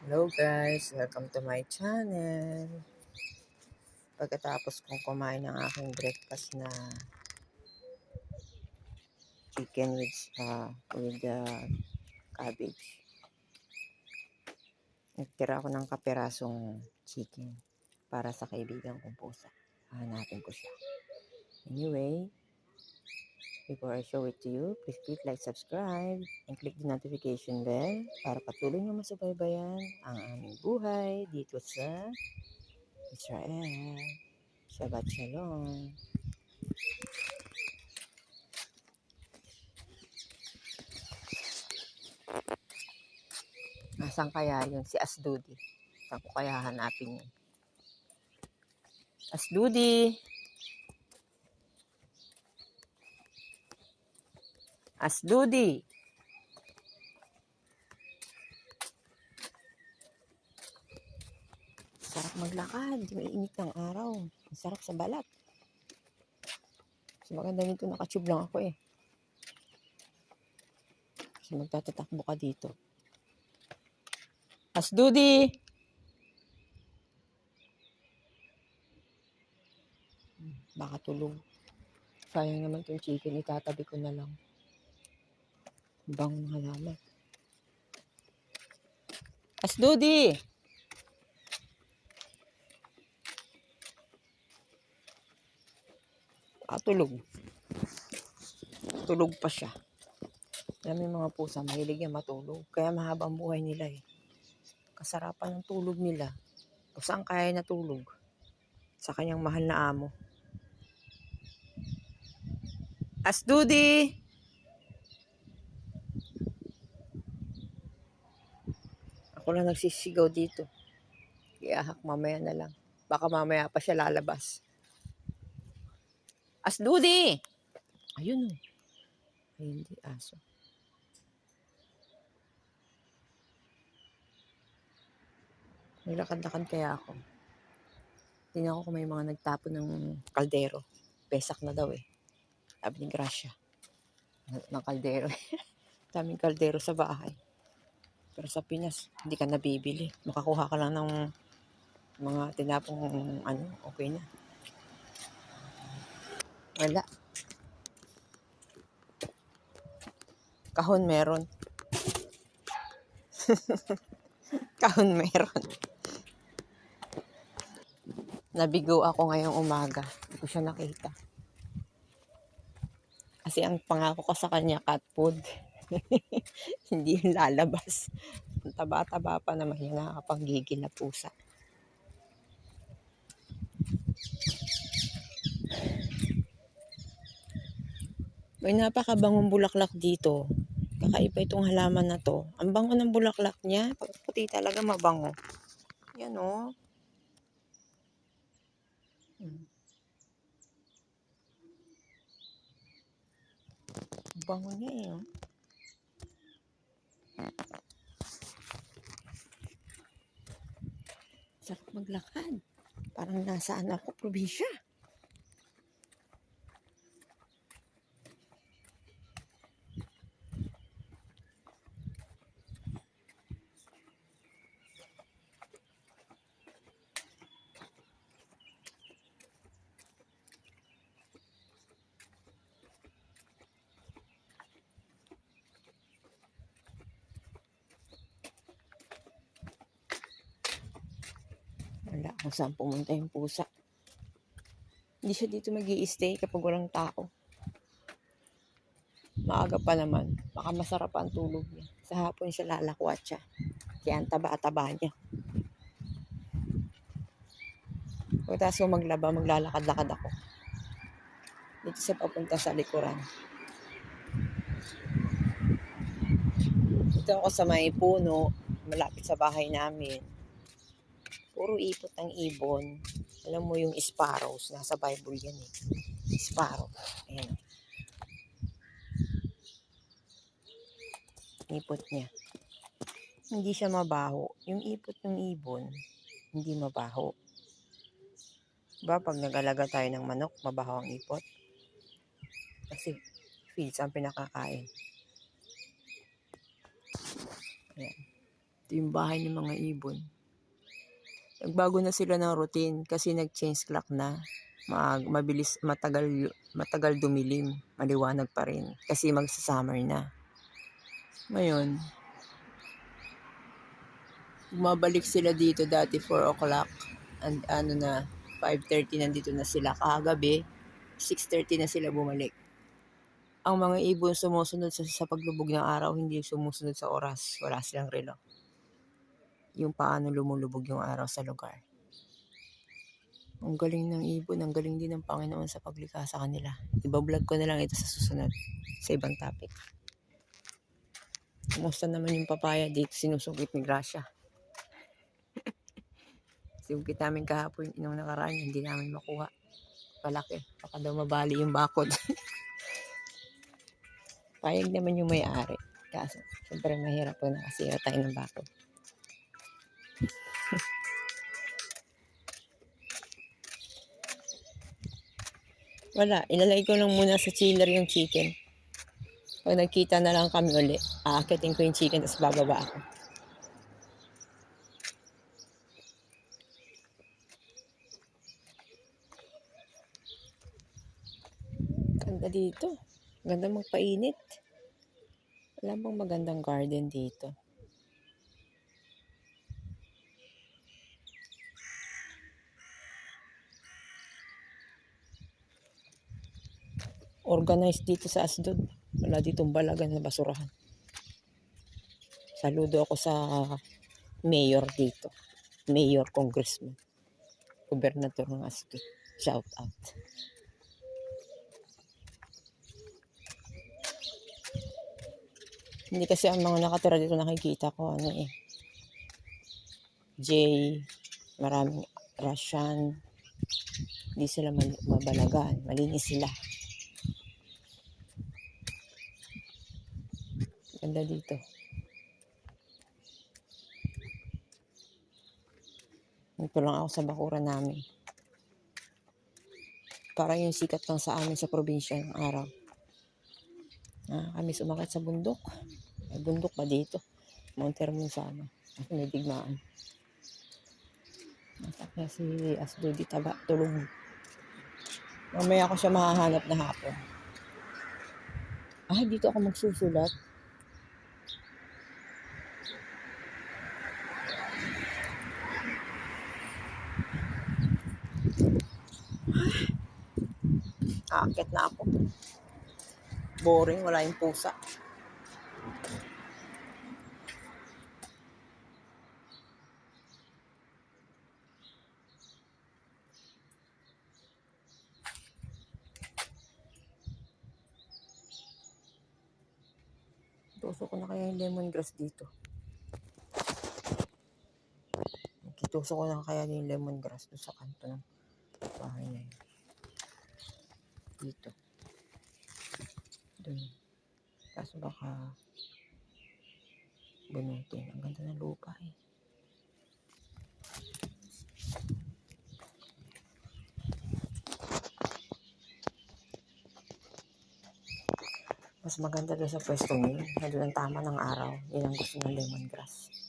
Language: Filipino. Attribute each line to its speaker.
Speaker 1: Hello guys, welcome to my channel. Pagkatapos kong kumain ng aking breakfast na chicken with cabbage, nagtira ako ng kaperasong chicken para sa kaibigan kong pusa. Hahanapin ko siya. Anyway, before I show it to you, please click like, subscribe, and click the notification bell para patuloy nyo masubaybayan ang aming buhay dito sa Israel. Shabbat Shalom. Nasaan kaya yun? Si Asdudi. Saan ko kaya hanapin yun? Asdudi! Asdudi! Sarap maglakad. May init ng araw. Ang sarap sa balat. Kasi maganda nito, nakatube lang ako eh. Kasi magtatatakbo ka dito. Asdudi! Baka tulog. Sayang naman itong chicken. Itatabi ko na lang. Bang halaman. Asdudi! Tulog. Tulog pa siya. Alam yung mga pusa, mahilig yan matulog. Kaya mahabang buhay nila eh. Kasarapan ng tulog nila. O saan kaya natulog? Sa kanyang mahal na amo. Asdudi! Ako lang nagsisigaw dito. Iahak mamaya na lang. Baka mamaya pa siya lalabas. Asdudi! Ayun o. Ay, hindi aso. May lakad-lakad kaya ako. Tingnan ko kung may mga nagtapon ng kaldero. Pesak na daw eh. Sabi ni Gracia. Ng kaldero. Daming kaldero sa bahay. Pero sa Pinas, hindi ka nabibili. Makakuha ka lang ng mga tinapong okay na. Wala. Kahon meron. Kahon meron. Nabigo ako ngayong umaga. Hindi ko siya nakita. Kasi ang pangako ko sa kanya, cat food. Hindi yung lalabas. Ang taba-taba pa naman yung nakakapanggigil na pusa. May napakabangong bulaklak dito. Kakaiba itong halaman na to. Ang bango ng bulaklak niya. Pag puti talaga mabango. Yan o. Bango niya eh. Oh. Sarap maglakad. Parang nasaan ako, probinsya. Wala kung saan pumunta yung pusa. Hindi siya dito mag-i-stay kapag walang tao. Maaga pa naman. Baka masarap ang tulog niya. Sa hapon siya lalakwat siya. Kaya ang taba-taba niya. Pagkatapos ko maglaba, maglalakad-lakad ako. Dito siya papunta sa likuran. Ito ako sa may puno, malapit sa bahay namin. Puro ipot ng ibon. Alam mo yung sparrows, nasa Bible yan eh. Sparrow. Ayan. Ipot niya. Hindi siya mabaho. Yung ipot ng ibon, hindi mabaho. Diba pag nag-alaga tayo ng manok, mabaho ang ipot? Kasi feeds ang pinakakain. Ayan. Ito Ito yung bahay ng mga ibon. Nagbago na sila ng routine kasi nag-change clock na. Mabilis, matagal dumilim. Maliwanag pa rin kasi magsa-summer na. Ngayon, bumabalik sila dito dati 4 o'clock. And 5:30 nandito na sila. Kagabi, 6:30 na sila bumalik. Ang mga ibon sumusunod sa paglubog ng araw, hindi sumusunod sa oras. Wala silang relo. Yung paano lumulubog yung araw sa lugar. Ang galing ng ibon, ang galing din ng Panginoon sa paglikha sa kanila. Iba-vlog ko na lang ito sa susunod, sa ibang topic. Kumusta naman yung papaya dito, sinusungkit ni Gracia. Sinungkit namin kahapon, nung nakaraan, hindi namin makuha. Palaki, baka daw mabali yung bakod. Payag naman yung may-ari. Kaso, siyempre mahirap po nakasira tayo ng bakod. Wala, ilalagay ko lang muna sa chiller yung chicken. Pag nagkita na lang kami uli, aakitin ko yung chicken tapos bababa ako. Ganda dito. Ganda magpainit. Wala bang magandang garden dito? Organized dito sa Asdod. Wala ditong balagan na basurahan. Saludo ako sa mayor dito. Mayor, congressman. Gobernador ng Asdod. Shout out. Hindi kasi ang mga nakatira dito nakikita ko Jay, maraming Russian. Hindi sila mabalagan. Malinis sila. Ganda dito. Ito lang ako sa bakuran namin. Para yung sikat lang sa amin sa probinsya ng araw. Kami sumakit sa bundok. May bundok pa dito. Mount Hermon sana. Kasi may digmaan. Nasakya si Asdodi Taba. Tulog. Mamaya ako siya mahahanap na hapon. Dito ako magsusulat. Aakit na ako. Boring, wala yung pusa. Tusok ko na kaya yung lemongrass dito. Tusok ko na kaya yung lemongrass doon sa kanto ng bahay na yun. Dito. Doon. Kaso baka bunutin. Ang ganda ng lupa eh. Mas maganda doon sa pwestong yun. Doon ang tama ng araw. Yun ang gusto ng lemongrass.